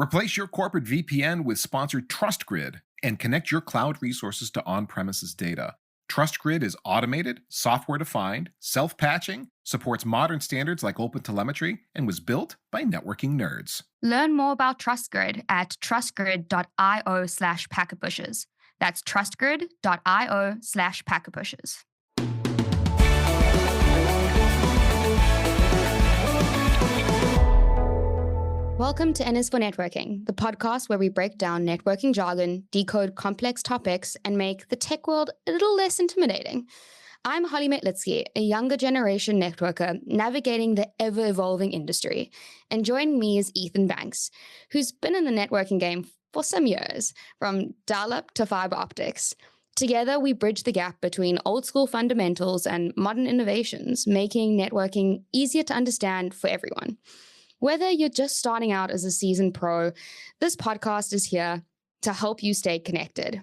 Replace your corporate VPN with sponsored TrustGrid and connect your cloud resources to on-premises data. TrustGrid is automated, software-defined, self-patching, supports modern standards like OpenTelemetry, and was built by networking nerds. Learn more about TrustGrid at trustgrid.io/packetpushes. That's trustgrid.io/packetpushes. Welcome to N is for Networking, the podcast where we break down networking jargon, decode complex topics, and make the tech world a little less intimidating. I'm Holly Metlitsky, a younger generation networker navigating the ever-evolving industry. And joining me is Ethan Banks, who's been in the networking game for some years, from dial-up to fiber optics. Together, we bridge the gap between old-school fundamentals and modern innovations, making networking easier to understand for everyone. Whether you're just starting out as a seasoned pro, this podcast is here to help you stay connected.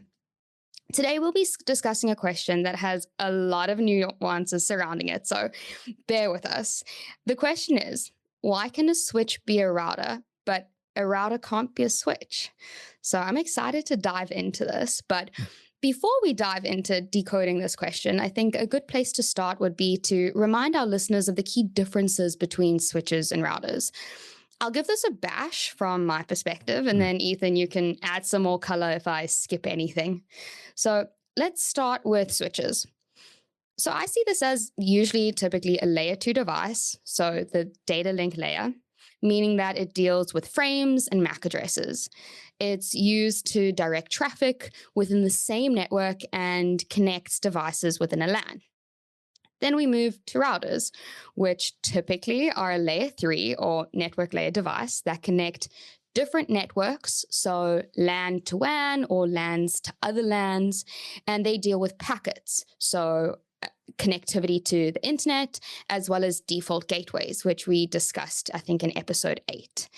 Today, we'll be discussing a question that has a lot of nuances surrounding it, so bear with us. The question is, why can a switch be a router, but a router can't be a switch? So I'm excited to dive into this, but before we dive into decoding this question, I think a good place to start would be to remind our listeners of the key differences between switches and routers. I'll give this a bash from my perspective, and then Ethan, you can add some more color if I skip anything. So let's start with switches. So I see this as typically a layer 2 device, so the data link layer, meaning that it deals with frames and MAC addresses. It's used to direct traffic within the same network and connects devices within a LAN. Then we move to routers, which typically are a layer 3 or network layer device that connect different networks, so LAN to WAN or LANs to other LANs, and they deal with packets, so connectivity to the internet, as well as default gateways, which we discussed, I think, in episode 8.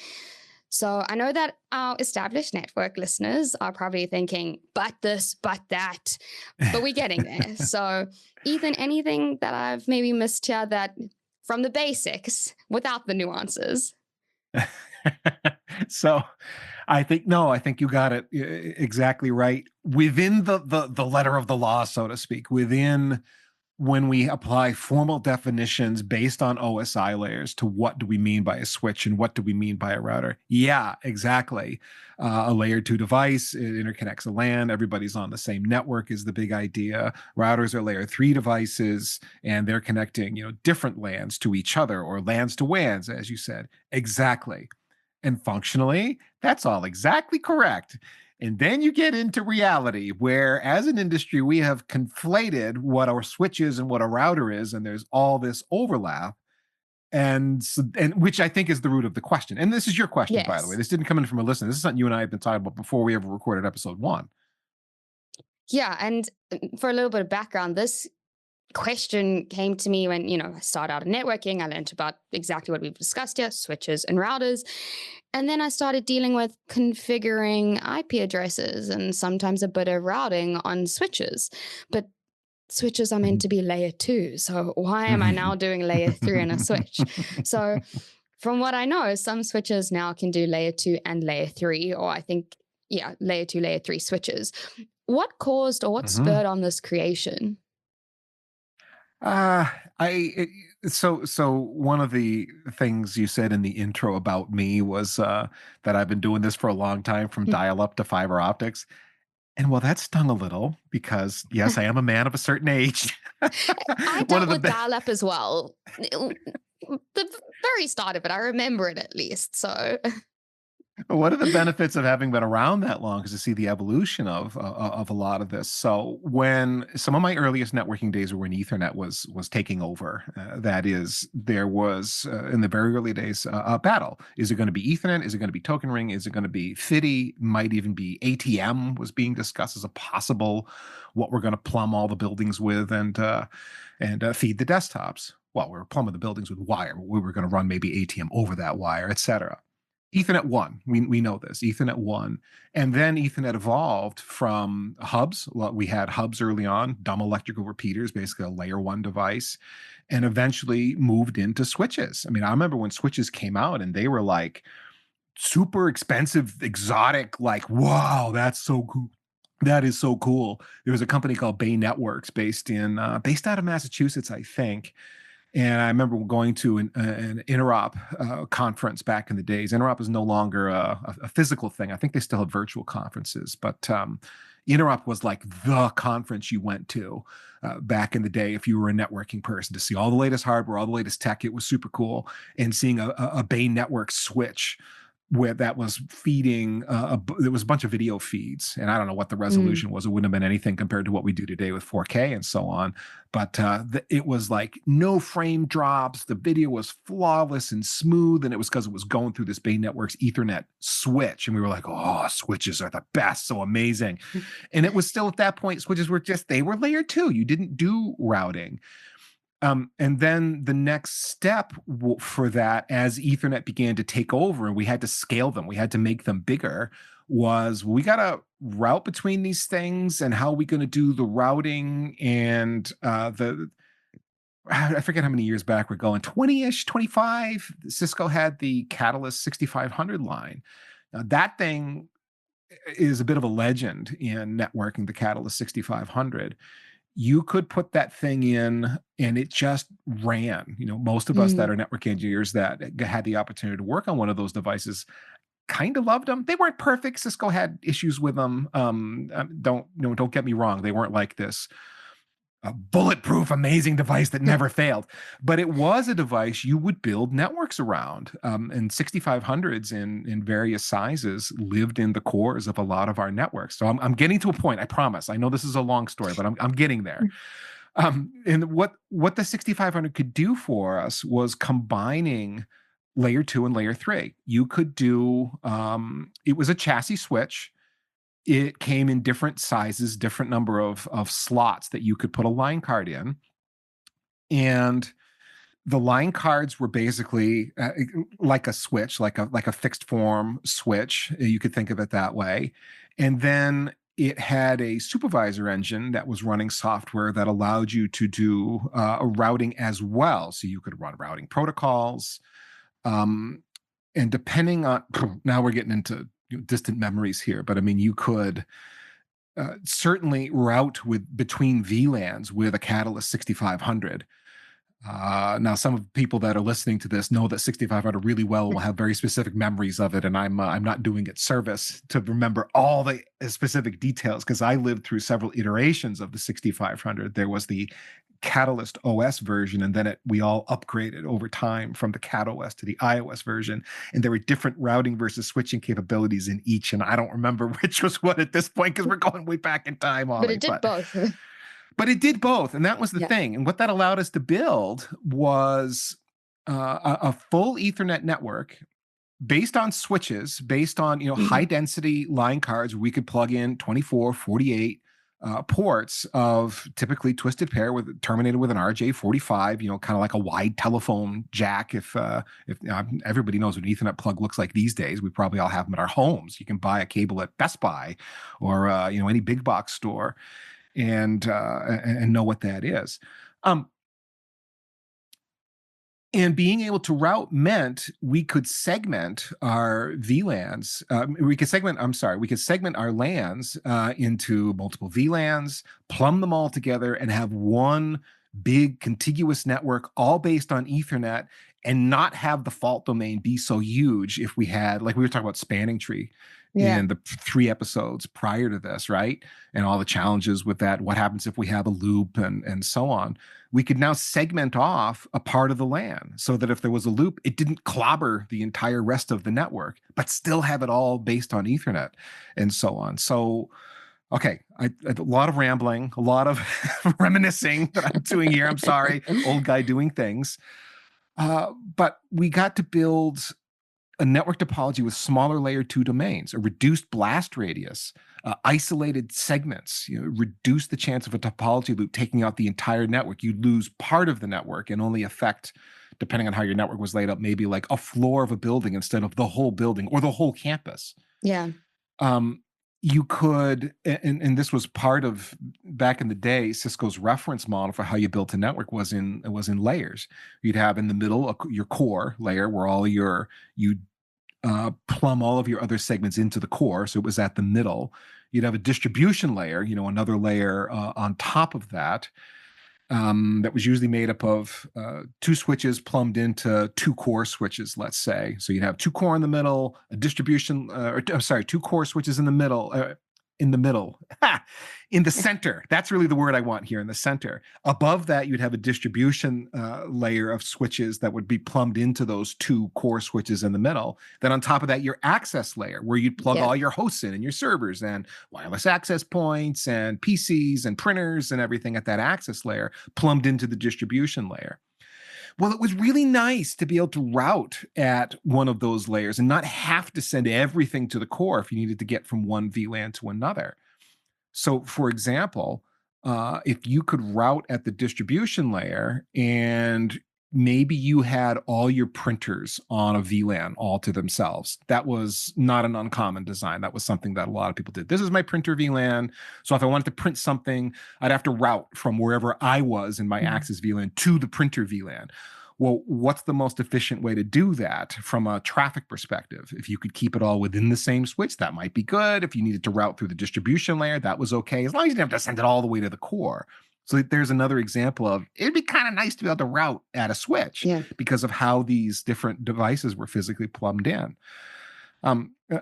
So I know that our established network listeners are probably thinking, but this, but that, but we're getting there. So Ethan, anything that I've maybe missed here that from the basics without the nuances? So I think you got it exactly right. Within the letter of the law, so to speak, when we apply formal definitions based on OSI layers to what do we mean by a switch and what do we mean by a router? Yeah, exactly. A layer 2 device, it interconnects a LAN. Everybody's on the same network is the big idea. Routers are layer 3 devices, and they're connecting, different LANs to each other or LANs to WANs, as you said. Exactly. And functionally, that's all exactly correct. And then you get into reality where, as an industry, we have conflated what our switch is and what a router is, and there's all this overlap, and which I think is the root of the question. And this is your question, yes. By the way. This didn't come in from a listener. This is something you and I have been talking about before we ever recorded episode 1. Yeah, and for a little bit of background, this question came to me when, I started out in networking. I learned about exactly what we've discussed here, switches and routers. And then I started dealing with configuring IP addresses and sometimes a bit of routing on switches. But switches are meant to be layer 2. So why am I now doing layer 3 on a switch? So from what I know, some switches now can do layer 2 and layer 3, or I think, layer 2, layer 3 switches. What caused or what spurred on this creation? So one of the things you said in the intro about me was that I've been doing this for a long time, from dial-up to fiber optics. And well, that stung a little because, yes, I am a man of a certain age. I dealt with dial-up as well. The very start of it, I remember it at least. So what are the benefits of having been around that long? Because to see the evolution of a lot of this. So when some of my earliest networking days were when Ethernet was taking over, that is, there was in the very early days a battle. Is it going to be Ethernet? Is it going to be token ring? Is it going to be FIDI? Might even be ATM was being discussed as a possible what we're going to plumb all the buildings with and feed the desktops. Well, we were plumbing the buildings with wire. We were going to run maybe ATM over that wire, etc. Ethernet won. We know this. Ethernet won. And then Ethernet evolved from hubs. Well, we had hubs early on, dumb electrical repeaters, basically a layer 1 device, and eventually moved into switches. I mean, I remember when switches came out and they were like super expensive, exotic, like, wow, that's so cool. That is so cool. There was a company called Bay Networks based out of Massachusetts, I think. And I remember going to an Interop conference back in the days. Interop is no longer a physical thing. I think they still have virtual conferences, but Interop was like the conference you went to back in the day if you were a networking person, to see all the latest hardware, all the latest tech. It was super cool. And seeing a Bay Network switch where that was feeding there was a bunch of video feeds, and I don't know what the Mm. resolution was. It wouldn't have been anything compared to what we do today with 4K and so on, but it was like no frame drops. The video was flawless and smooth, and it was because it was going through this Bay Networks Ethernet switch, and we were like, oh, switches are the best, so amazing. And it was still at that point, switches were just, they were layer 2. You didn't do routing. And then the next step for that, as Ethernet began to take over and we had to scale them, we had to make them bigger, was we got to route between these things, and how are we going to do the routing. And I forget how many years back we're going, 20-ish, 25. Cisco had the Catalyst 6500 line. Now, that thing is a bit of a legend in networking, the Catalyst 6500. You could put that thing in and it just ran. Most of us that Mm. are network engineers that had the opportunity to work on one of those devices kind of loved them. They weren't perfect. Cisco had issues with them. Don't get me wrong. They weren't like this a bulletproof, amazing device that never failed. But it was a device you would build networks around. And 6500s in various sizes lived in the cores of a lot of our networks. So I'm getting to a point, I promise. I know this is a long story, but I'm getting there. And what the 6500 could do for us was combining layer 2 and layer 3. You could do, it was a chassis switch. It came in different sizes, different number of slots that you could put a line card in. And the line cards were basically like a switch, like a fixed form switch. You could think of it that way. And then it had a supervisor engine that was running software that allowed you to do a routing as well. So you could run routing protocols. Um, and depending on, now we're getting into distant memories here, but I mean, you could certainly route between VLANs with a Catalyst 6500. Now, some of the people that are listening to this know that 6500 really well and will have very specific memories of it, and I'm not doing it service to remember all the specific details, because I lived through several iterations of the 6500. There was the Catalyst OS version, and then we all upgraded over time from the Cat OS to the iOS version, and there were different routing versus switching capabilities in each, and I don't remember which was what at this point because we're going way back in time, But Ollie. it did both. But it did both, and that was the Yeah. thing. And what that allowed us to build was a full Ethernet network based on switches, based on high density line cards where we could plug in 24, 48 ports of typically twisted pair with terminated with an RJ45, kind of like a wide telephone jack. If everybody knows what an Ethernet plug looks like these days, we probably all have them at our homes. You can buy a cable at Best Buy or any big box store and know what that is. And being able to route meant we could segment our VLANs. We could segment our LANs into multiple VLANs, plumb them all together, and have one big contiguous network, all based on Ethernet, and not have the fault domain be so huge. If we had, like we were talking about spanning tree Yeah. in the 3 episodes prior to this, right? And all the challenges with that. What happens if we have a loop and so on? We could now segment off a part of the LAN so that if there was a loop, it didn't clobber the entire rest of the network, but still have it all based on Ethernet and so on. So, okay, a lot of rambling, a lot of reminiscing that I'm doing here. I'm sorry, old guy doing things. But we got to build a network topology with smaller layer 2 domains, a reduced blast radius, isolated segments, reduce the chance of a topology loop taking out the entire network. You lose part of the network and only affect, depending on how your network was laid out, maybe like a floor of a building instead of the whole building or the whole campus. Yeah. You could, and this was part of back in the day, Cisco's reference model for how you built a network was in layers. You'd have in the middle your core layer where all you plumb all of your other segments into the core. So it was at the middle. You'd have a distribution layer, another layer on top of that. That was usually made up of two switches plumbed into two core switches, let's say. So you'd have two core in the middle, a distribution, two core switches in the middle, in the center. That's really the word I want here, in the center. Above that, you'd have a distribution layer of switches that would be plumbed into those two core switches in the middle. Then on top of that, your access layer, where you'd plug all your hosts in and your servers and wireless access points and PCs and printers and everything at that access layer plumbed into the distribution layer. Well, it was really nice to be able to route at one of those layers and not have to send everything to the core if you needed to get from one VLAN to another. So, for example, if you could route at the distribution layer and maybe you had all your printers on a VLAN all to themselves. That was not an uncommon design. That was something that a lot of people did. This is my printer VLAN. So if I wanted to print something, I'd have to route from wherever I was in my Access VLAN to the printer VLAN. Well, what's the most efficient way to do that from a traffic perspective? If you could keep it all within the same switch, that might be good. If you needed to route through the distribution layer, that was okay, as long as you didn't have to send it all the way to the core. So there's another example of, it'd be kind of nice to be able to route at a switch because of how these different devices were physically plumbed in.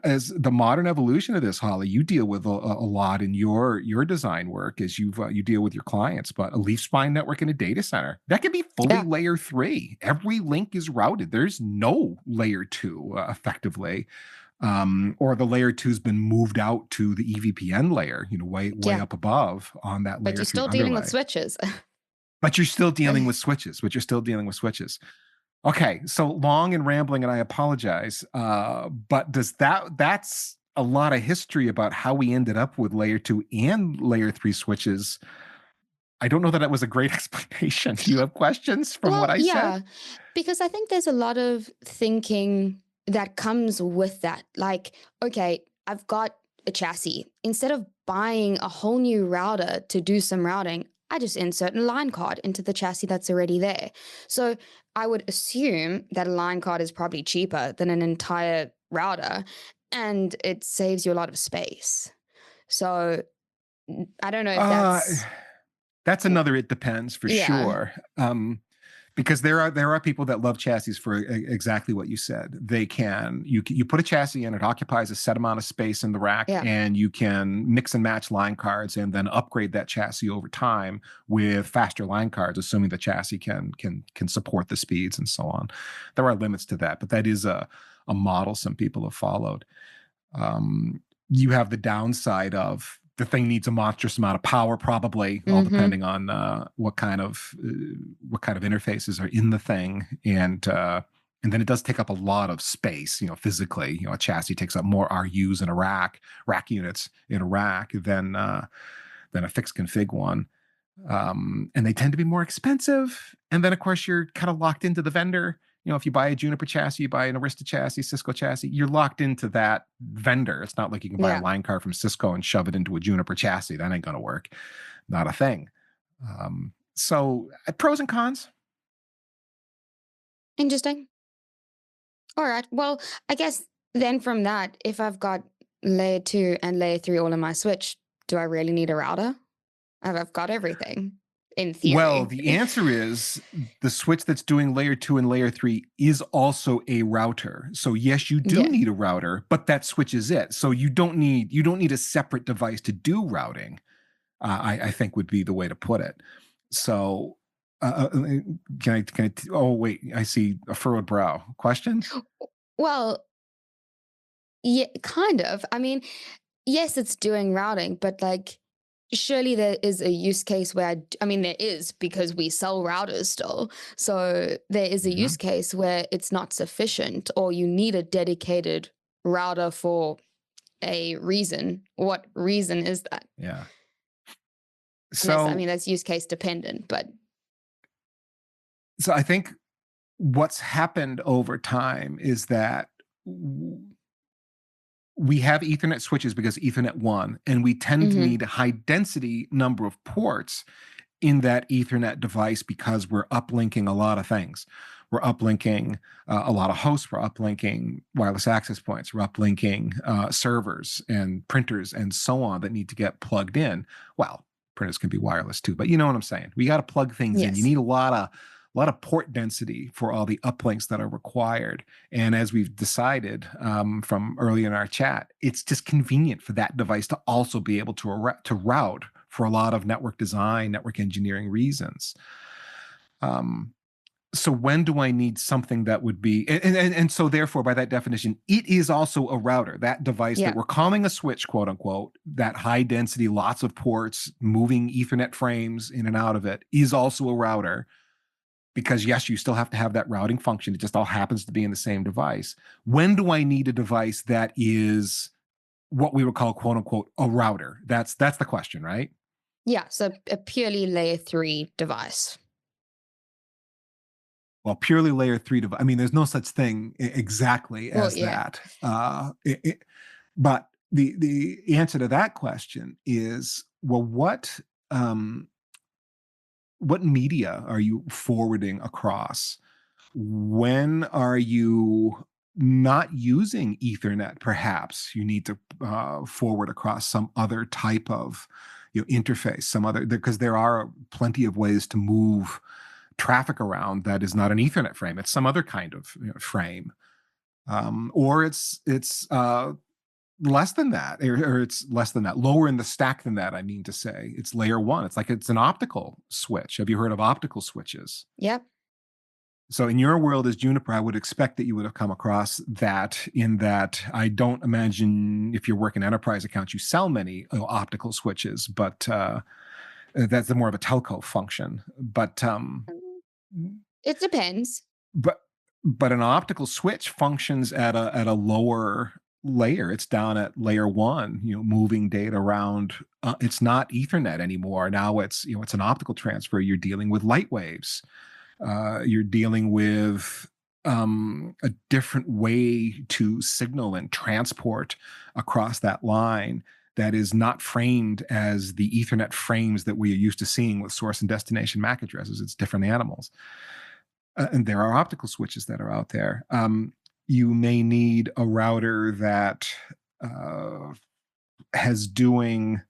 As the modern evolution of this, Holly, you deal with a lot in your design work as you deal with your clients, but a leaf spine network in a data center, that can be fully layer 3. Every link is routed. There's no layer 2 effectively. Or the layer 2's been moved out to the EVPN layer, way up above on that layer. But you're still dealing with switches. But you're still dealing with switches. Okay, so long and rambling, and I apologize. But that's a lot of history about how we ended up with layer 2 and layer 3 switches. I don't know that was a great explanation. Do you have questions from what I said? Yeah, because I think there's a lot of thinking that comes with that. Like, okay, I've got a chassis. Instead of buying a whole new router to do some routing, I just insert a line card into the chassis that's already there. So I would assume that a line card is probably cheaper than an entire router, and it saves you a lot of space. So I don't know if that's another, it depends for sure. Because there are people that love chassis for exactly what you said. They can, you put a chassis in, it occupies a set amount of space in the rack, and you can mix and match line cards and then upgrade that chassis over time with faster line cards, assuming the chassis can support the speeds and so on. There are limits to that, but that is a model some people have followed. You have the downside of, the thing needs a monstrous amount of power, probably, all depending on what kind of interfaces are in the thing, and then it does take up a lot of space, physically. A chassis takes up more RUs in a rack units in a rack than a fixed config one, and they tend to be more expensive. And then, of course, you're kind of locked into the vendor. If you buy a Juniper chassis, you buy an Arista chassis, Cisco chassis, you're locked into that vendor. It's not like you can buy a line card from Cisco and shove it into a Juniper chassis. That ain't going to work. Not a thing. So pros and cons. Interesting. All right. Well, I guess then from that, if I've got layer 2 and layer 3 all in my switch, do I really need a router? I've got everything. In theory. Well, the answer is the switch that's doing layer 2 and layer 3 is also a router. So yes, you do need a router, but that switch is it. So you don't need a separate device to do routing. I think would be the way to put it. So can I? Oh wait, I see a furrowed brow. Questions? Well, yeah, kind of. I mean, yes, it's doing routing, but like, surely there is a use case where, there is, because we sell routers still. So there is a use case where it's not sufficient, or you need a dedicated router for a reason. What reason is that? Yeah. So, that's use case dependent, but. So I think what's happened over time is that we have Ethernet switches because Ethernet won, and we tend to need a high density number of ports in that Ethernet device because we're uplinking a lot of things. we're uplinking a lot of hosts, we're uplinking wireless access points, we're uplinking servers and printers and so on that need to get plugged in. Well, printers can be wireless too, but you know what I'm saying. We got to plug things in. You Yes. need a lot of port density for all the uplinks that are required. And as we've decided from earlier in our chat, it's just convenient for that device to also be able to route for a lot of network design, network engineering reasons. So when do I need something that would be, and so therefore, by that definition, it is also a router, that device Yeah. that we're calling a switch, quote unquote, that high density, lots of ports, moving Ethernet frames in and out of it is also a router. Because yes, you still have to have that routing function. It just all happens to be in the same device. When do I need a device that is what we would call, quote unquote, a router? That's the question, right? Yeah. So a purely layer 3 device. Well, purely layer 3 device. I mean, there's no such thing exactly as yeah. that. But the answer to that question is, well, what media are you forwarding across? When are you not using Ethernet? Perhaps you need to forward across some other type of interface, some other, because there are plenty of ways to move traffic around that is not an Ethernet frame. It's some other kind of frame, or it's less than that, or it's less than that, lower in the stack than that. I mean to say, it's layer 1. It's like it's an optical switch. Have you heard of optical switches? Yep. So in your world as Juniper, I would expect that you would have come across that, in that I don't imagine if you're working enterprise accounts, you sell many optical switches, but that's more of a telco function. But It depends. but but an optical switch functions at a lower layer. It's down at layer 1, moving data around. It's not Ethernet anymore. Now it's an optical transfer. You're dealing with light waves. You're dealing with a different way to signal and transport across that line that is not framed as the Ethernet frames that we are used to seeing with source and destination MAC addresses. It's different animals. And there are optical switches that are out there. You may need a router that has doing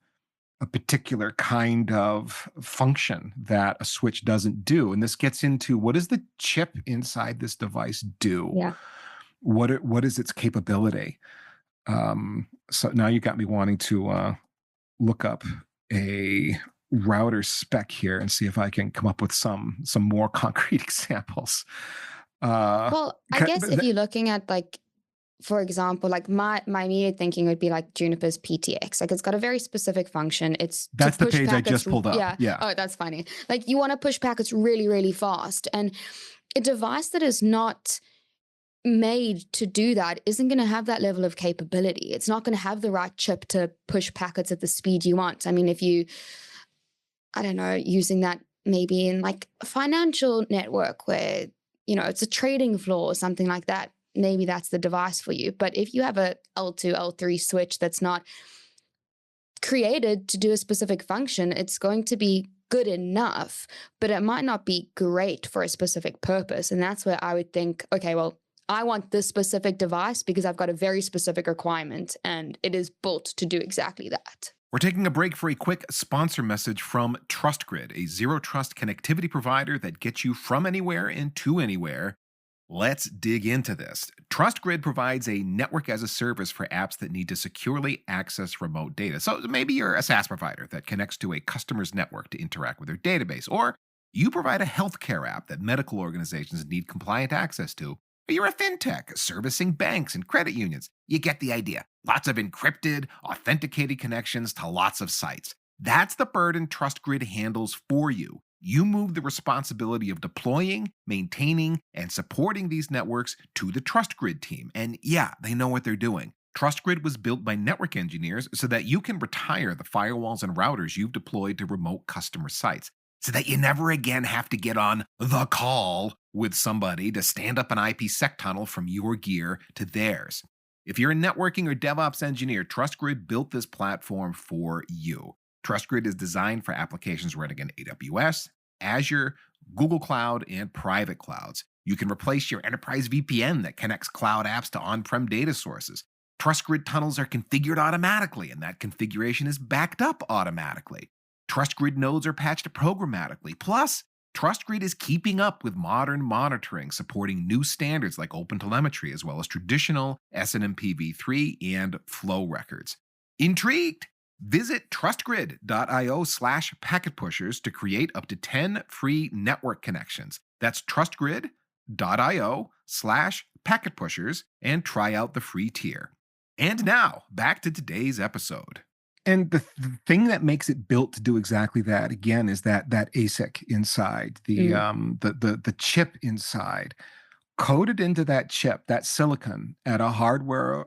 a particular kind of function that a switch doesn't do. And this gets into, what does the chip inside this device do? Yeah. What is its capability? So now you got me wanting to look up a router spec here and see if I can come up with some more concrete examples. Well, I guess if you're looking at, like, for example, like my immediate thinking would be like Juniper's PTX. Like, it's got a very specific function. That's the page I just pulled up. Yeah. Oh, that's funny. Like, you want to push packets really, really fast. And a device that is not made to do that isn't going to have that level of capability. It's not going to have the right chip to push packets at the speed you want. I mean, if you, I don't know, using that maybe in like a financial network where, it's a trading floor or something like that, maybe that's the device for you. But if you have a L2, L3 switch that's not created to do a specific function, it's going to be good enough, but it might not be great for a specific purpose. And that's where I would think, okay, well, I want this specific device because I've got a very specific requirement and it is built to do exactly that. We're taking a break for a quick sponsor message from TrustGrid, a zero-trust connectivity provider that gets you from anywhere and to anywhere. Let's dig into this. TrustGrid provides a network as a service for apps that need to securely access remote data. So maybe you're a SaaS provider that connects to a customer's network to interact with their database, or you provide a healthcare app that medical organizations need compliant access to. Or you're a fintech servicing banks and credit unions. You get the idea. Lots of encrypted, authenticated connections to lots of sites. That's the burden TrustGrid handles for you. You move the responsibility of deploying, maintaining, and supporting these networks to the TrustGrid team. And yeah, they know what they're doing. TrustGrid was built by network engineers so that you can retire the firewalls and routers you've deployed to remote customer sites, so that you never again have to get on the call with somebody to stand up an IPsec tunnel from your gear to theirs. If you're a networking or DevOps engineer, TrustGrid built this platform for you. TrustGrid is designed for applications running in AWS, Azure, Google Cloud, and private clouds. You can replace your enterprise VPN that connects cloud apps to on-prem data sources. TrustGrid tunnels are configured automatically, and that configuration is backed up automatically. TrustGrid nodes are patched programmatically. Plus, TrustGrid is keeping up with modern monitoring, supporting new standards like OpenTelemetry, as well as traditional SNMP v3 and flow records. Intrigued? Visit trustgrid.io/packetpushers to create up to 10 free network connections. That's trustgrid.io/packetpushers and try out the free tier. And now, back to today's episode. And the thing that makes it built to do exactly that, again, is that ASIC inside, the chip inside. Coded into that chip, that silicon at a hardware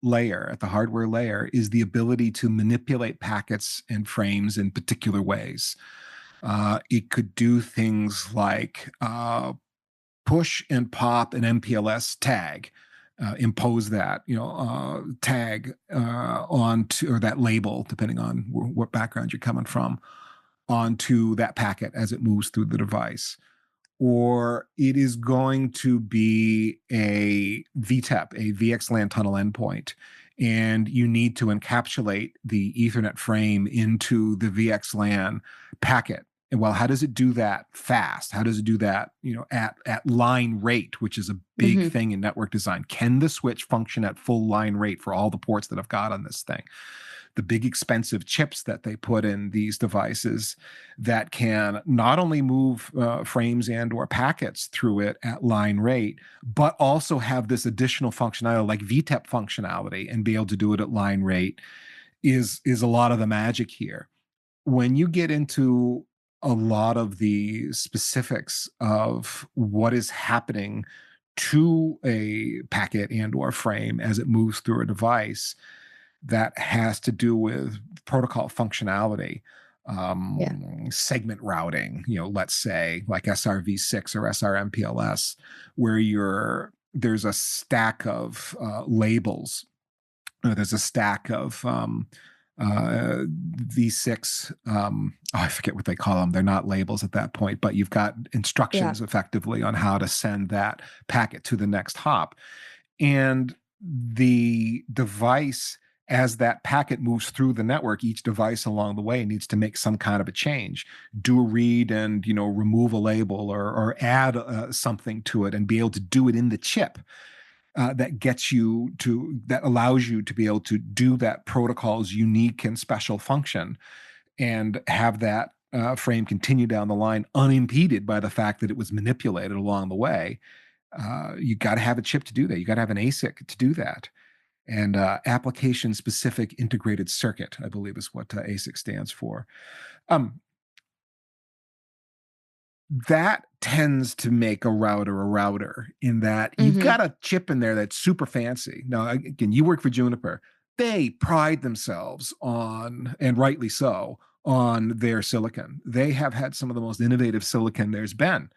layer, at the hardware layer, is the ability to manipulate packets and frames in particular ways. It could do things like push and pop an MPLS tag, impose that tag onto, or that label, depending on what background you're coming from, onto that packet as it moves through the device. Or it is going to be a VTEP, a VXLAN tunnel endpoint, and you need to encapsulate the Ethernet frame into the VXLAN packet. And well, how does it do that fast? How does it do that, at line rate, which is a big thing in network design? Can the switch function at full line rate for all the ports that I've got on this thing? The big expensive chips that they put in these devices that can not only move frames and or packets through it at line rate, but also have this additional functionality like VTEP functionality and be able to do it at line rate is a lot of the magic here. When you get into a lot of the specifics of what is happening to a packet and or frame as it moves through a device, that has to do with protocol functionality, segment routing, let's say like SRv6 or SRMPLS, where there's a stack of labels, there's a stack of V6, I forget what they call them. They're not labels at that point, but you've got instructions effectively on how to send that packet to the next hop. And the device, as that packet moves through the network, each device along the way needs to make some kind of a change, do a read and, remove a label or add something to it and be able to do it in the chip. That allows you to be able to do that protocol's unique and special function and have that frame continue down the line unimpeded by the fact that it was manipulated along the way. You got to have a chip to do that. You got to have an ASIC to do that. And application-specific integrated circuit, I believe, is what ASIC stands for. That tends to make a router in that you've got a chip in there that's super fancy. Now, again, you work for Juniper. They pride themselves on, and rightly so, on their silicon. They have had some of the most innovative silicon there's been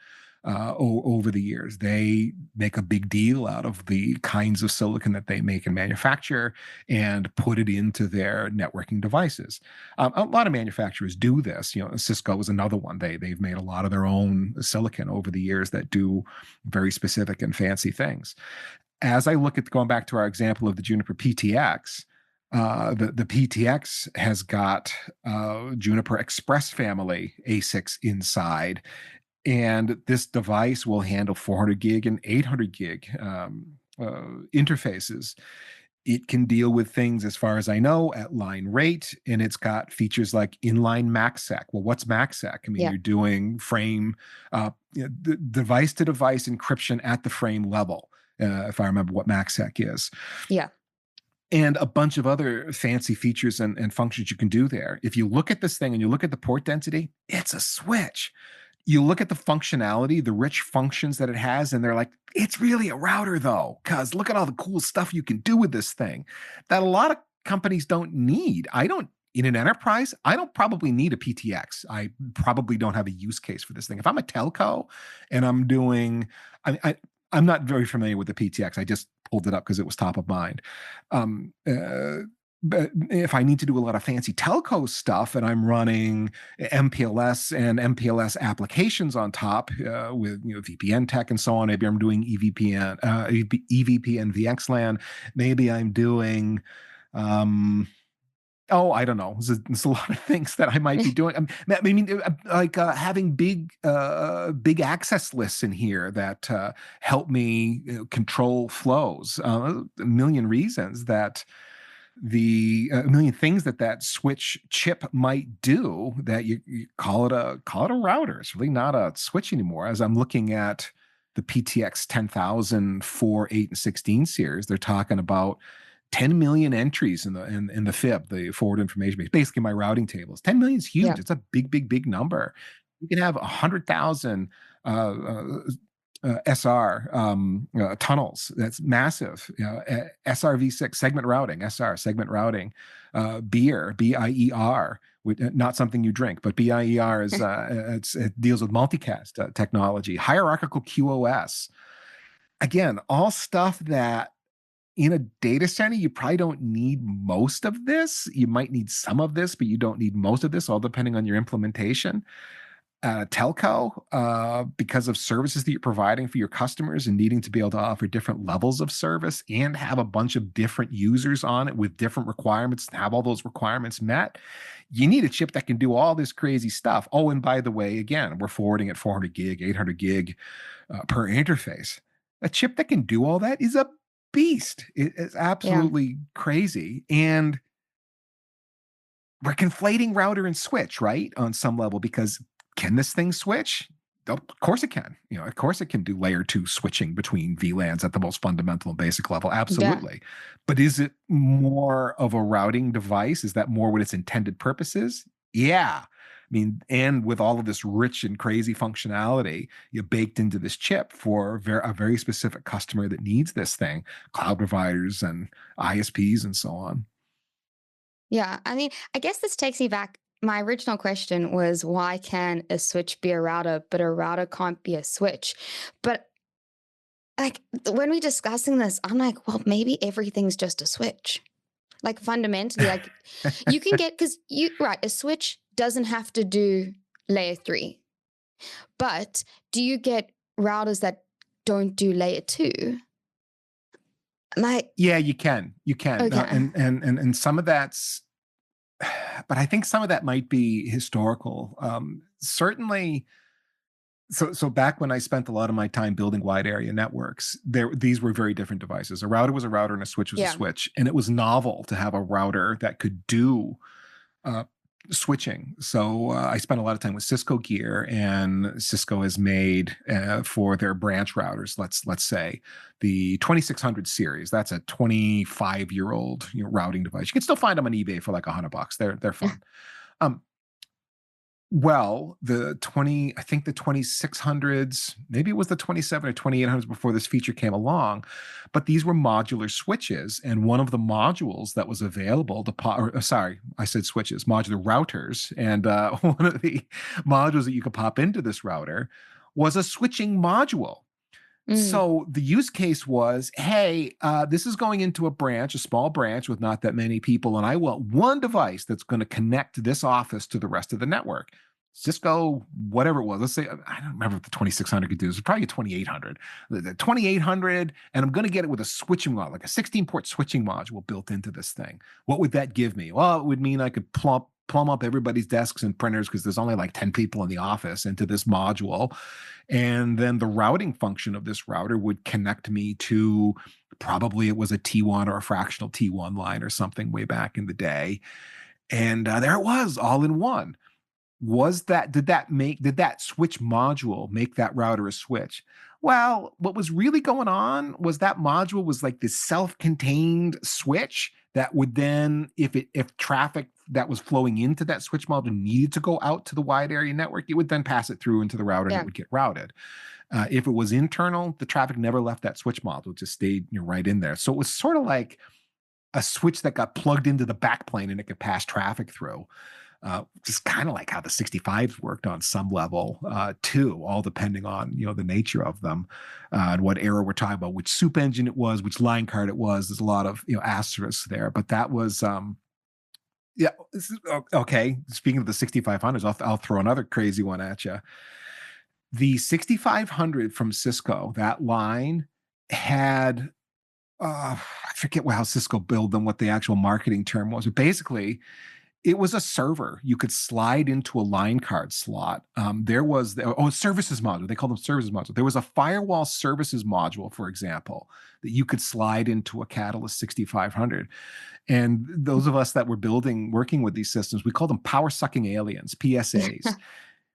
over the years. They make a big deal out of the kinds of silicon that they make and manufacture and put it into their networking devices. A lot of manufacturers do this. Cisco is another one. They've made a lot of their own silicon over the years that do very specific and fancy things. As I look at, going back to our example of the Juniper PTX, the PTX has got Juniper Express family ASICs inside. And this device will handle 400 gig and 800 gig interfaces. It can deal with things, as far as I know, at line rate, and it's got features like inline MACsec. Well, what's MACsec? I mean, you're doing frame, device-to-device encryption at the frame level, if I remember what MACsec is. Yeah. And a bunch of other fancy features and functions you can do there. If you look at this thing and you look at the port density, it's a switch. You look at the functionality, the rich functions that it has, and they're like, it's really a router though, because look at all the cool stuff you can do with this thing that a lot of companies don't need. In an enterprise, I don't probably need a PTX. I probably don't have a use case for this thing. If I'm a telco and I'm doing, I'm not very familiar with the PTX. I just pulled it up because it was top of mind. but if I need to do a lot of fancy telco stuff and I'm running MPLS and MPLS applications on top with VPN tech and so on, maybe I'm doing EVPN VXLAN, maybe I'm doing oh, I don't know. There's a lot of things that I might be doing. I mean, like having big access lists in here that help me control flows. A million reasons that a million things that switch chip might do that you call it a router. It's really not a switch anymore. As I'm looking at the PTX 10,000 4, 8, and 16 series, they're talking about 10 million entries in the FIB, the forward information base, basically my routing tables. 10 million is huge. Yeah. It's a big number. You can have 100,000 SR tunnels. That's massive. SRv6 segment routing, SR segment routing, BIER, not something you drink, but BIER is it deals with multicast technology, hierarchical QoS. Again, all stuff that in a data center, you probably don't need most of this. You might need some of this, but you don't need most of this, all depending on your implementation. Telco, because of services that you're providing for your customers and needing to be able to offer different levels of service and have a bunch of different users on it with different requirements, have all those requirements met, you need a chip that can do all this crazy stuff. Oh, and by the way, again, we're forwarding at 400 gig, 800 gig per interface. A chip that can do all that is a beast. It's absolutely crazy. And we're conflating router and switch, right? On some level, because can this thing switch? Of course it can. Of course it can do layer 2 switching between VLANs at the most fundamental and basic level. Absolutely. Yeah. But is it more of a routing device? Is that more what its intended purpose is? Yeah. I mean, and with all of this rich and crazy functionality you baked into this chip for a very specific customer that needs this thing, cloud providers and ISPs and so on. Yeah. I mean, I guess this takes me back. My original question was, why can a switch be a router, but a router can't be a switch? But like when we're discussing this, I'm like, well, maybe everything's just a switch. Like fundamentally, like you can get, because a switch doesn't have to do layer 3. But do you get routers that don't do layer 2? Like, yeah, you can. Okay. And some of that's, but I think some of that might be historical. Certainly. So back when I spent a lot of my time building wide area networks, these were very different devices. A router was a router and a switch was a switch. And it was novel to have a router that could do switching. So I spent a lot of time with Cisco gear, and Cisco has made for their branch routers, let's say the 2600 series. That's a 25-year-old routing device. You can still find them on eBay for like $100. They're fun. Well, I think the 2600s, maybe it was the 27 or 2800s before this feature came along, but these were modular switches. And one of the modules that was available I said switches, modular routers. And one of the modules that you could pop into this router was a switching module. So the use case was, hey, this is going into a small branch with not that many people, and I want one device that's going to connect this office to the rest of the network. Cisco, whatever it was, let's say, I don't remember if the 2600 could do this. It's probably a 2800. The 2800, and I'm going to get it with a switching module, like a 16-port switching module built into this thing. What would that give me? Well, it would mean I could plumb up everybody's desks and printers, because there's only like 10 people in the office, into this module. And then the routing function of this router would connect me to, probably it was a T1 or a fractional T1 line or something way back in the day. And there it was, all in one. Did that switch module make that router a switch? Well, what was really going on was that module was like this self-contained switch that would then, if traffic that was flowing into that switch module needed to go out to the wide area network, it would then pass it through into the router and it would get routed. If it was internal, the traffic never left that switch module, it just stayed right in there. So it was sort of like a switch that got plugged into the backplane and it could pass traffic through. just kind of like how the 65s worked on some level, too, all depending on, the nature of them, and what era we're talking about, which soup engine it was, which line card it was. There's a lot of, asterisks there, but that was, yeah. Okay. Speaking of the 6500s, I'll throw another crazy one at you. The 6500 from Cisco, that line had, I forget how Cisco billed them, what the actual marketing term was, but basically it was a server. You could slide into a line card slot. There was services module. They called them services module. There was a firewall services module, for example, that you could slide into a Catalyst 6500. And those of us that were working with these systems, we called them power sucking aliens, PSAs.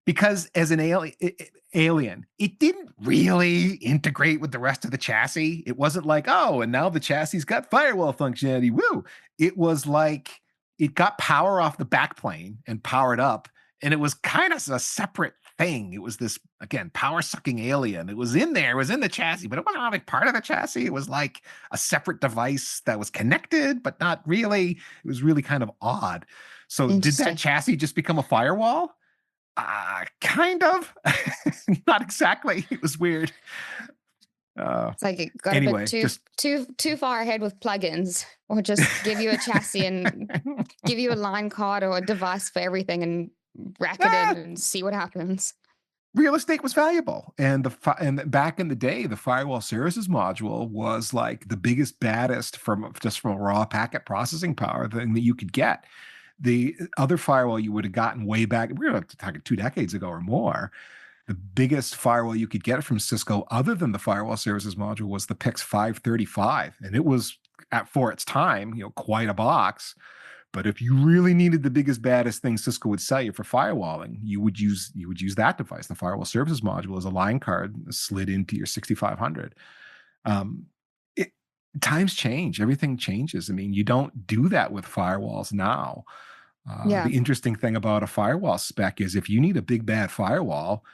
Because as an alien, it didn't really integrate with the rest of the chassis. It wasn't like, oh, and now the chassis got firewall functionality. Woo! It was like it got power off the backplane and powered up, and it was kind of a separate thing. It was this, again, power sucking alien. It was in there, it was in the chassis, but it wasn't really part of the chassis. It was like a separate device that was connected, but not really. It was really kind of odd. So did that chassis just become a firewall? Kind of. Not exactly. It was weird. It's like it got a bit too far ahead with plugins, or just give you a chassis and give you a line card or a device for everything and rack it in and see what happens. Real estate was valuable, and back in the day, the firewall services module was like the biggest, baddest from a raw packet processing power thing that you could get. The other firewall you would have gotten way back, we're talking 2 decades ago or more, the biggest firewall you could get from Cisco, other than the firewall services module, was the PIX 535. And it was, for its time, quite a box. But if you really needed the biggest, baddest thing Cisco would sell you for firewalling, you would use that device. The firewall services module as a line card slid into your 6500. Times change. Everything changes. I mean, you don't do that with firewalls now. The interesting thing about a firewall spec is if you need a big, bad firewall,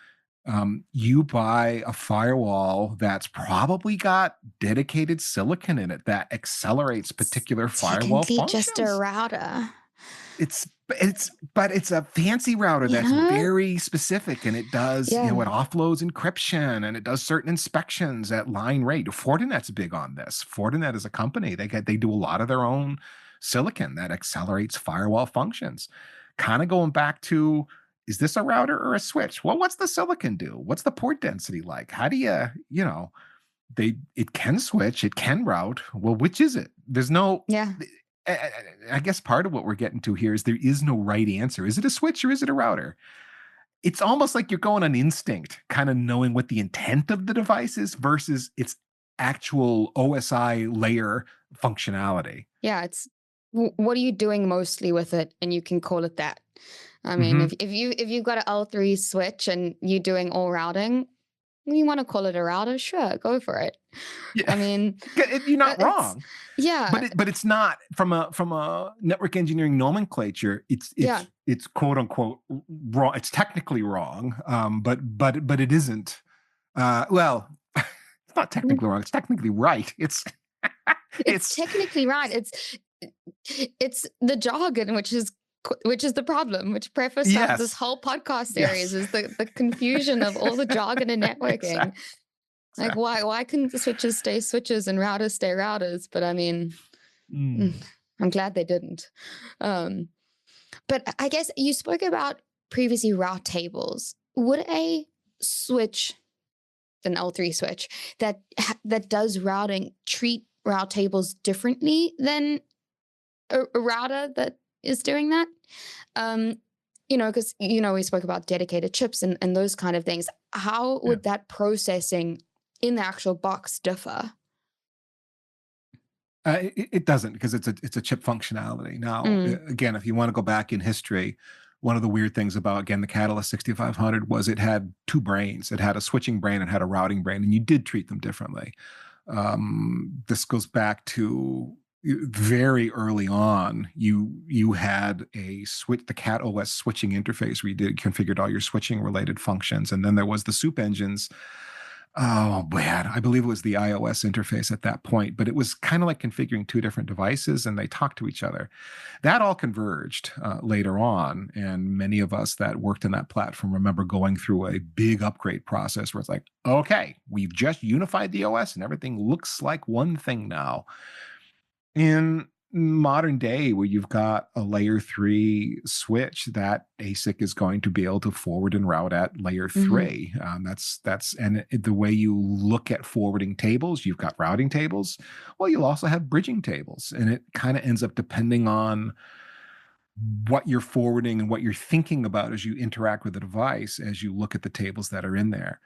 you buy a firewall that's probably got dedicated silicon in it that accelerates particular firewall functions. Just a router. But it's a fancy router that's very specific, and it does, it offloads encryption, and it does certain inspections at line rate. Fortinet's big on this. Fortinet is a company. They do a lot of their own silicon that accelerates firewall functions. Kind of going back to, is this a router or a switch? Well, what's the silicon do? What's the port density like? How do it can switch, it can route. Well, which is it? There's no, I guess part of what we're getting to here is there is no right answer. Is it a switch or is it a router? It's almost like you're going on instinct, kind of knowing what the intent of the device is versus its actual OSI layer functionality. Yeah, it's what are you doing mostly with it, and you can call it that. I mean, if you've got an L3 switch and you're doing all routing, you want to call it a router, sure, go for it. Yeah. I mean, you're not wrong. Yeah, but it's not from a network engineering nomenclature. It's quote unquote wrong. It's technically wrong, but it isn't. Well, it's not technically wrong. It's technically right. It's technically right. It's the jargon, which is the problem, which prefaced this whole podcast series is the confusion of all the jargon in networking. Exactly. Like, why couldn't the switches stay switches and routers stay routers? But I mean, I'm glad they didn't. But I guess you spoke about previously route tables. Would a switch, an L3 switch that does routing, treat route tables differently than a router that is doing that? Because we spoke about dedicated chips and those kind of things. How would that processing in the actual box differ? It doesn't, because it's a chip functionality. Now, again, if you want to go back in history, one of the weird things about, again, the Catalyst 6500 was it had two brains. It had a switching brain and had a routing brain, and you did treat them differently. This goes back to very early on. You had the Cat OS switching interface where you configured all your switching related functions, and then there was the soup engines Oh man, I believe it was the iOS interface at that point, but it was kind of like configuring two different devices and they talked to each other. That all converged later on. And many of us that worked in that platform remember going through a big upgrade process where it's like, okay, we've just unified the OS and everything looks like one thing now. In modern day, where you've got a layer three switch, that ASIC is going to be able to forward and route at layer Hmm. three. The way you look at forwarding tables, you've got routing tables. Well, you'll also have bridging tables, and it kind of ends up depending on what you're forwarding and what you're thinking about as you interact with the device as you look at the tables that are in there.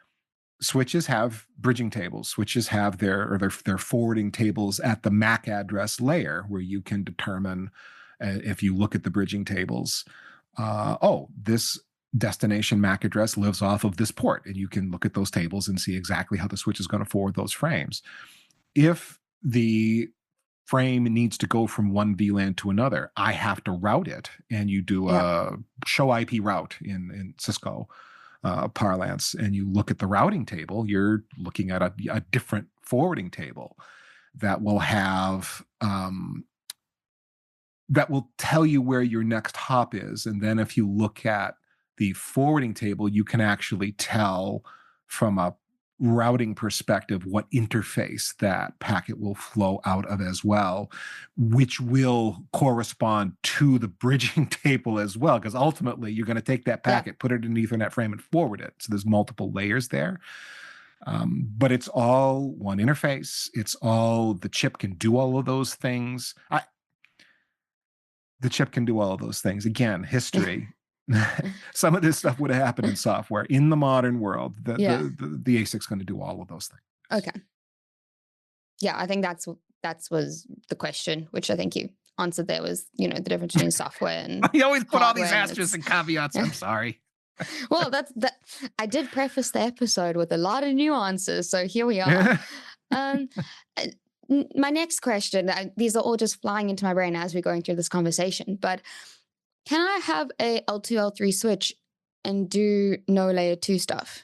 Switches have bridging tables. Switches have their forwarding tables at the MAC address layer, where you can determine if you look at the bridging tables, this destination MAC address lives off of this port, and you can look at those tables and see exactly how the switch is going to forward those frames. If the frame needs to go from one VLAN to another, I have to route it, and you do Yeah. a show IP route in Cisco parlance, and you look at the routing table, you're looking at a different forwarding table that will have that will tell you where your next hop is. And then if you look at the forwarding table, you can actually tell from a routing perspective what interface that packet will flow out of as well, which will correspond to the bridging table as well. Because ultimately, you're going to take that Yeah. packet, put it in an Ethernet frame, and forward it. So there's multiple layers there. But it's all one interface. It's all the chip can do all of those things. The chip can do all of those things. Again, history. Some of this stuff would have happened in software. In the modern world, Yeah. the ASIC's going to do all of those things. Okay. Yeah, I think that was the question, which I think you answered there was, the difference between software and I always put all these hardware, and asterisks it's and caveats. I'm sorry. well, that's that. I did preface the episode with a lot of nuances, so here we are. Um, uh, my next question, these are all just flying into my brain as we're going through this conversation, but can I have a L2, L3 switch and do no layer 2 stuff?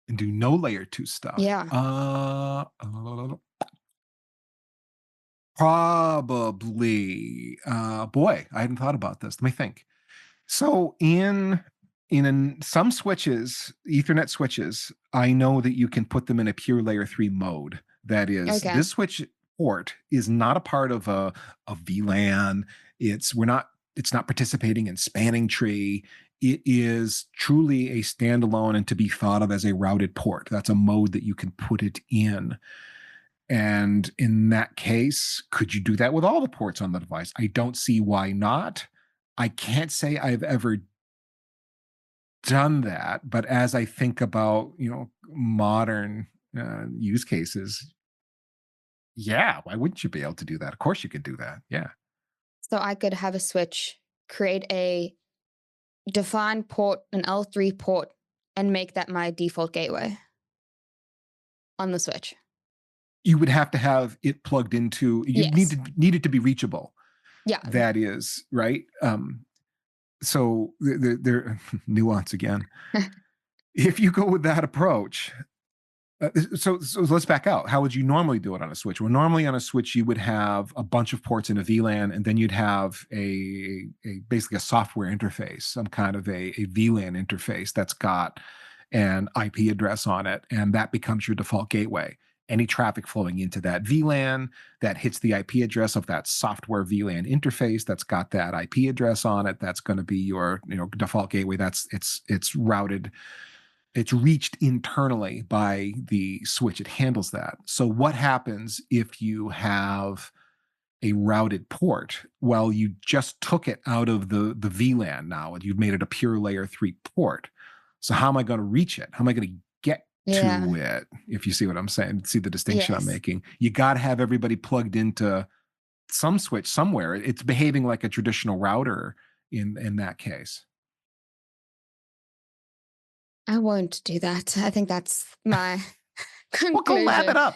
And do no layer two stuff. Yeah. Probably. Boy, I hadn't thought about this. Let me think. So some switches, Ethernet switches, I know that you can put them in a pure layer three mode. That is, Okay. this switch port is not a part of a VLAN. It's not participating in spanning tree. It is truly a standalone and to be thought of as a routed port. That's a mode that you can put it in. And in that case, could you do that with all the ports on the device? I don't see why not. I can't say I've ever done that, but as I think about, modern use cases, yeah, why wouldn't you be able to do that? Of course you could do that. Yeah. So I could have a switch, create a defined port, an L3 port, and make that my default gateway on the switch. You would have to have it plugged into, you'd Yes. need it to be reachable. Yeah. That is, right? So there nuance again. If you go with that approach, so let's back out. How would you normally do it on a switch? Well, normally on a switch, you would have a bunch of ports in a VLAN, and then you'd have basically a software interface, some kind of a VLAN interface that's got an IP address on it, and that becomes your default gateway. Any traffic flowing into that VLAN that hits the IP address of that software VLAN interface that's got that IP address on it, that's going to be your default gateway. It's routed. It's reached internally by the switch. It handles that. So what happens if you have a routed port? Well, you just took it out of the VLAN now, and you've made it a pure layer 3 port. So how am I going to reach it? How am I going to get Yeah. to it? If you see what I'm saying, see the distinction I'm Yes. making. You got to have everybody plugged into some switch somewhere. It's behaving like a traditional router in that case. I won't do that. I think that's my Well, go lab it conclusion. up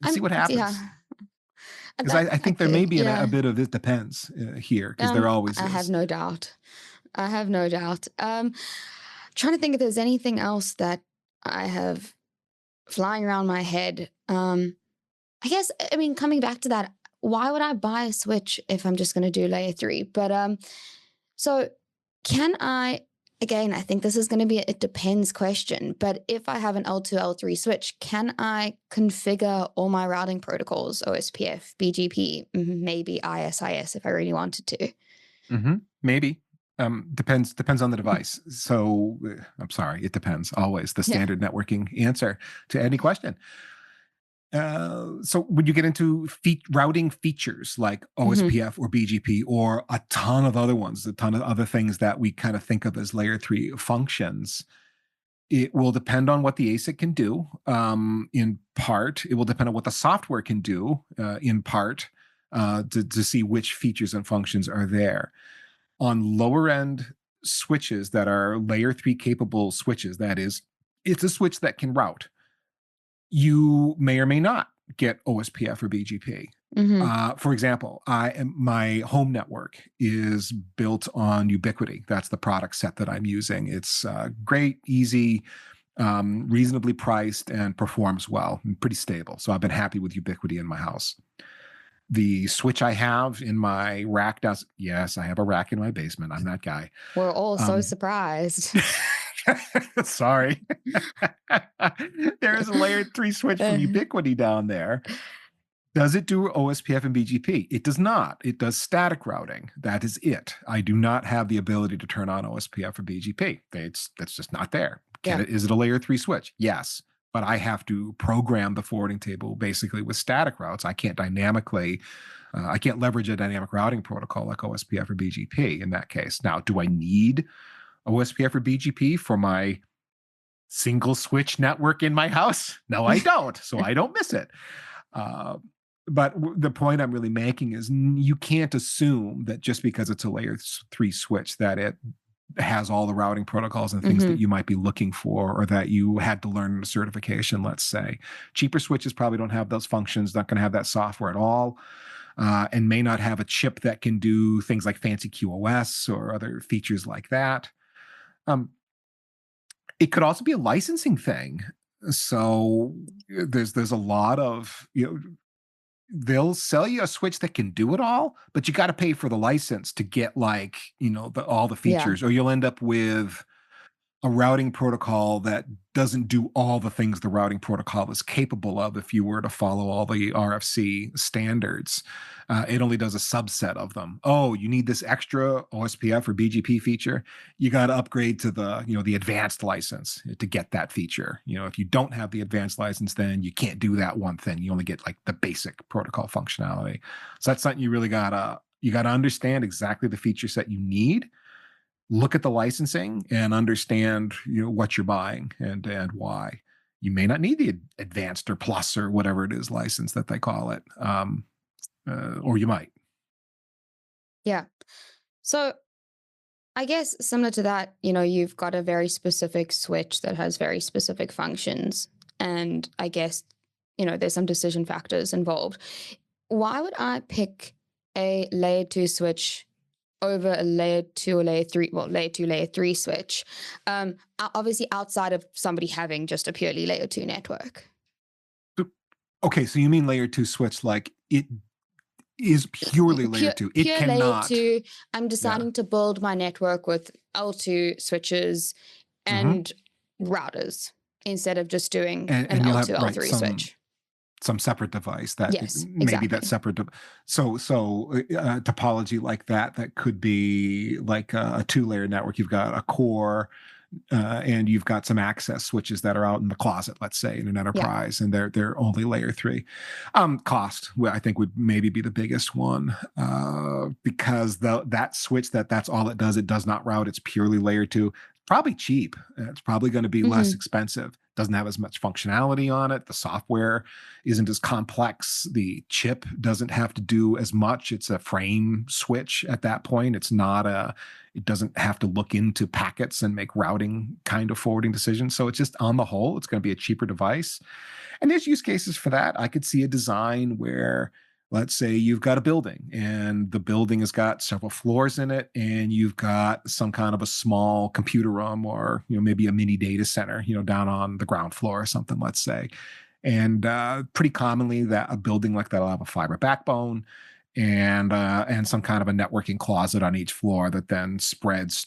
and see what happens. Yeah. Because That I I think there may could, be yeah. a bit of it depends here, because there always I have is. no doubt. I have no doubt. Trying to think if there's anything else that I have flying around my head. I guess, I mean, coming back to that, why would I buy a switch if I'm just going to do layer three? But so can I, again, I think this is going to be a it depends question, but if I have an L2, L3 switch, can I configure all my routing protocols, OSPF, BGP, maybe ISIS if I really wanted to? Maybe. Depends on the device. So I'm sorry, it depends. Always the Yeah. standard networking answer to any question. So when you get into routing features like OSPF or BGP or a ton of other ones, a ton of other things that we kind of think of as layer three functions, it will depend on what the ASIC can do. In part, it will depend on what the software can do. In part, to see which features and functions are there. On lower end switches that are layer three capable switches, that is, it's a switch that can route. You may or may not get OSPF or BGP. For example, my home network is built on Ubiquiti. That's the product set that I'm using. It's great, easy, reasonably priced, and performs well and pretty stable. So I've been happy with Ubiquiti in my house. The switch I have in my rack does, yes, I have a rack in my basement. I'm that guy. We're all so surprised. Sorry. There is a layer three switch from Ubiquiti down there. Does it do OSPF and BGP? It does not. It does static routing. That is it. I do not have the ability to turn on OSPF or BGP. That's just not there. Is it a layer three switch? Yes. But I have to program the forwarding table basically with static routes. I can't I can't leverage a dynamic routing protocol like OSPF or BGP in that case. Now, do I need OSPF or BGP for my single switch network in my house? No, I don't. So I don't miss it. But the point I'm really making is you can't assume that just because it's a layer three switch that it has all the routing protocols and things that you might be looking for or that you had to learn in a certification, let's say. Cheaper switches probably don't have those functions, not going to have that software at all, and may not have a chip that can do things like fancy QoS or other features like that. It could also be a licensing thing. So there's a lot of, they'll sell you a switch that can do it all, but you got to pay for the license to get all the features, or you'll end up with a routing protocol that doesn't do all the things the routing protocol is capable of if you were to follow all the RFC standards. It only does a subset of them. Oh, you need this extra OSPF or BGP feature? You got to upgrade to the advanced license to get that feature. If you don't have the advanced license, then you can't do that one thing. You only get like the basic protocol functionality. So that's something you really gotta understand exactly the feature set you need. Look at the licensing and understand what you're buying and why. You may not need the advanced or plus or whatever it is license that they call it, or you might. Yeah. So I guess similar to that, you've got a very specific switch that has very specific functions. And I guess, there's some decision factors involved. Why would I pick a layer 2 switch over a layer 2 or layer 3, layer 2, layer 3 switch? Obviously outside of somebody having just a purely layer 2 network. Okay, so you mean layer 2 switch like it is purely layer 2. It cannot. Layer 2, I'm deciding to build my network with L2 switches and routers instead of just doing an L2, L3 switch. Some separate device that maybe that's separate. So topology like that could be like a 2-layer network. You've got a core and you've got some access switches that are out in the closet, let's say, in an enterprise, and they're only layer 3. Cost, I think, would maybe be the biggest one because that switch that's all it does not route. It's purely layer 2. Probably cheap. It's probably going to be less expensive. Doesn't have as much functionality on it. The software isn't as complex. The chip doesn't have to do as much. It's a frame switch at that point. It doesn't have to look into packets and make routing kind of forwarding decisions. So it's just, on the whole, it's going to be a cheaper device. And there's use cases for that. I could see a design where Let's say you've got a building and the building has got several floors in it, and you've got some kind of a small computer room, or maybe a mini data center down on the ground floor or something, let's say. And pretty commonly that a building like that will have a fiber backbone and some kind of a networking closet on each floor that then spreads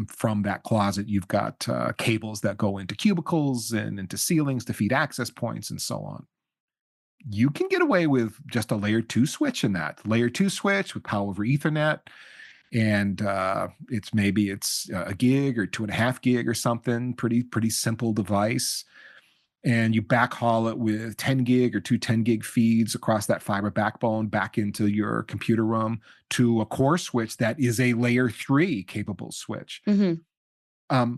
from that closet. You've got cables that go into cubicles and into ceilings to feed access points and so on. You can get away with just a layer 2 switch in that. Layer 2 switch with power over Ethernet, and it's a gig or 2.5 gig or something, pretty simple device. And you backhaul it with 10 gig or two 10 gig feeds across that fiber backbone back into your computer room to a core switch that is a layer 3 capable switch. Mm-hmm.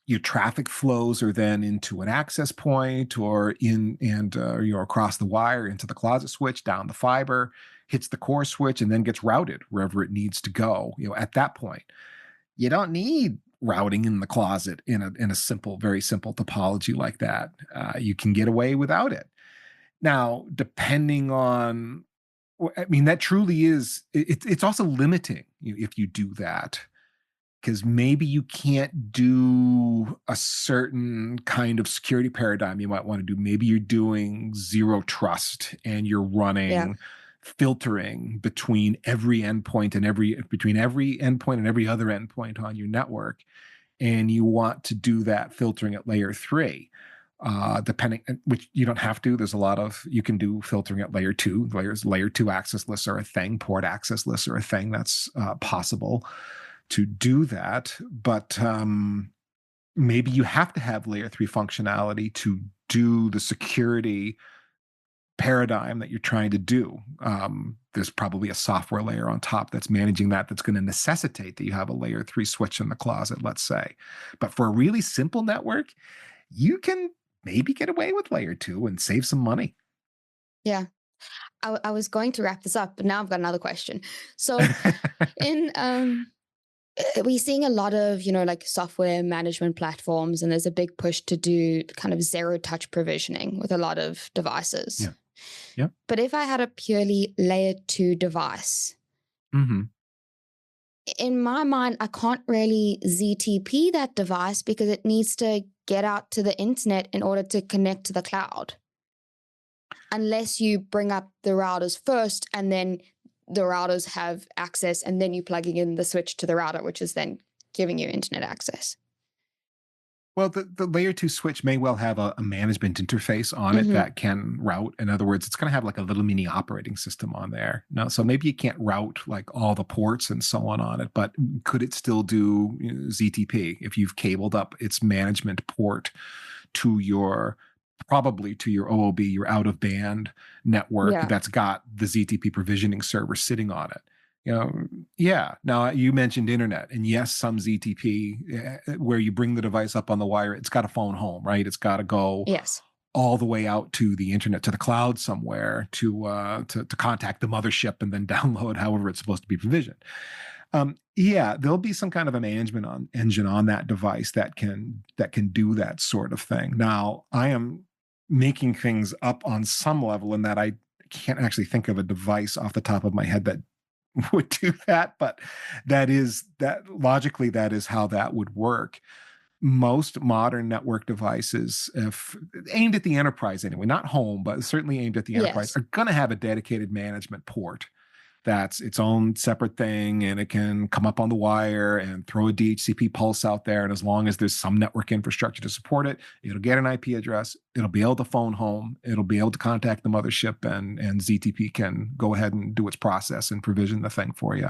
Your traffic flows are then into an access point or across the wire into the closet switch, down the fiber, hits the core switch, and then gets routed wherever it needs to go. At that point, you don't need routing in the closet in a simple, very simple topology like that. You can get away without it. Now, depending on, that truly is. It's also limiting if you do that, because maybe you can't do a certain kind of security paradigm you might want to do. Maybe you're doing zero trust and you're running filtering between every endpoint and every other endpoint on your network. And you want to do that filtering at layer 3. Depending, which you don't have to. There's a lot of, you can do filtering at layer 2. Layer 2 access lists are a thing. Port access lists are a thing. That's possible to do that, but maybe you have to have layer 3 functionality to do the security paradigm that you're trying to do. There's probably a software layer on top that's managing that's going to necessitate that you have a layer 3 switch in the closet, let's say. But for a really simple network, you can maybe get away with layer 2 and save some money. Yeah. I was going to wrap this up, but now I've got another question. So we're seeing a lot of, like software management platforms, and there's a big push to do kind of zero touch provisioning with a lot of devices. Yeah. Yeah. But if I had a purely layer 2 device, mm-hmm. in my mind, I can't really ZTP that device because it needs to get out to the internet in order to connect to the cloud. Unless you bring up the routers first and then the routers have access, and then you plugging in the switch to the router, which is then giving you internet access. Well, the layer 2 switch may well have a management interface on it that can route. In other words, it's going to have like a little mini operating system on there. Now, so maybe you can't route like all the ports and so on it, but could it still do ZTP if you've cabled up its management port to probably to your OOB, your out of band network that's got the ZTP provisioning server sitting on it? Now you mentioned internet, and yes, some ZTP where you bring the device up on the wire, it's got to phone home, right? It's got to go all the way out to the internet, to the cloud somewhere to contact the mothership and then download however it's supposed to be provisioned. There'll be some kind of a management engine on that device that can do that sort of thing. Now, I am making things up on some level in that I can't actually think of a device off the top of my head that would do that, but logically that is how that would work. Most modern network devices, if aimed at the enterprise anyway, not home, but certainly aimed at the enterprise, are going to have a dedicated management port that's its own separate thing, and it can come up on the wire and throw a DHCP pulse out there. And as long as there's some network infrastructure to support it, it'll get an IP address, it'll be able to phone home, it'll be able to contact the mothership, and ZTP can go ahead and do its process and provision the thing for you.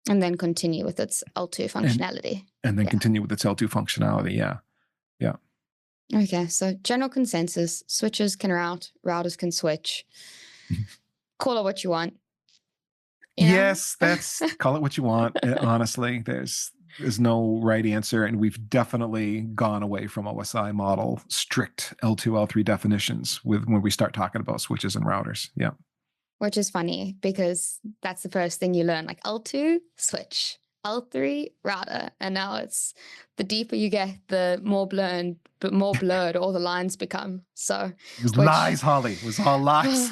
And then continue with its L2 functionality. And then continue with its L2 functionality, yeah. Okay, so general consensus, switches can route, routers can switch. Call it what you want. Yes, call it what you want. Honestly, there's no right answer, and we've definitely gone away from OSI model strict L2, L3 definitions when we start talking about switches and routers. Yeah. Which is funny because that's the first thing you learn, like L2 switch, L3 router, and now it's the deeper you get, the more blurred all the lines become. So, It was which lies, Holly. It was all lies.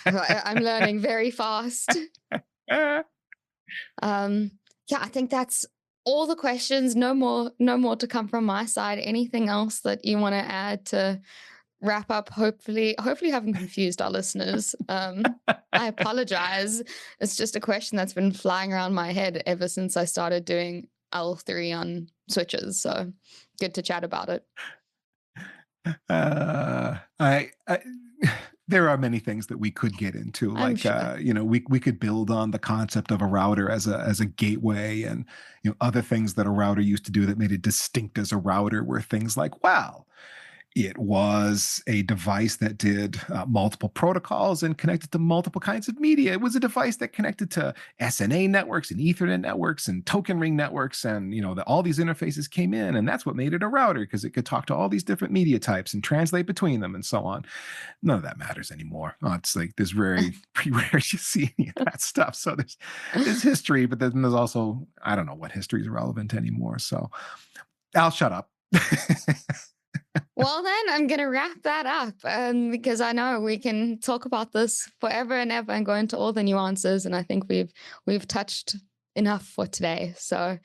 I'm learning very fast. Yeah, I think that's all the questions. No more to come from my side. Anything else that you want to add to wrap up? Hopefully haven't confused our listeners. I apologize. It's just a question that's been flying around my head ever since I started doing L3 on switches. So good to chat about it. I there are many things that we could get into, I'm like sure. we could build on the concept of a router as a gateway, and other things that a router used to do that made it distinct as a router were things like, wow, it was a device that did multiple protocols and connected to multiple kinds of media. It was a device that connected to SNA networks and Ethernet networks and token ring networks, and all these interfaces came in, and that's what made it a router, because it could talk to all these different media types and translate between them and so on. None of that matters anymore. It's like there's very pretty rare you see any of that stuff. So there's history, but then there's also, I don't know what history is relevant anymore. So I'll shut up. Well, then I'm going to wrap that up because I know we can talk about this forever and ever and go into all the nuances. And I think we've touched enough for today. So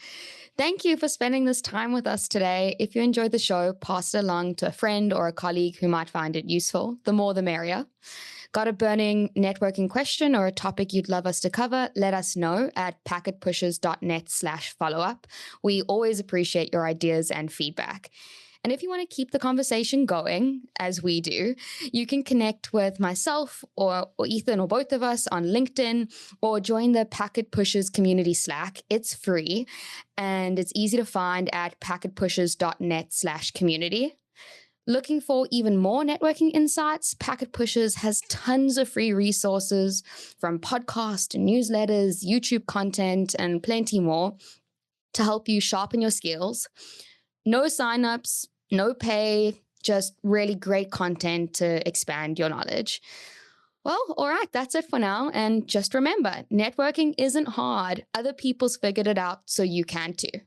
thank you for spending this time with us today. If you enjoyed the show, pass it along to a friend or a colleague who might find it useful. The more, the merrier. Got a burning networking question or a topic you'd love us to cover? Let us know at packetpushers.net/follow-up. We always appreciate your ideas and feedback. And if you want to keep the conversation going, as we do, you can connect with myself or Ethan or both of us on LinkedIn, or join the Packet Pushers community Slack. It's free and it's easy to find at packetpushers.net/community. Looking for even more networking insights? Packet Pushers has tons of free resources, from podcasts to newsletters, YouTube content, and plenty more to help you sharpen your skills. No signups, no pay, just really great content to expand your knowledge. Well, all right, that's it for now. And just remember, networking isn't hard. Other people's figured it out, so you can too.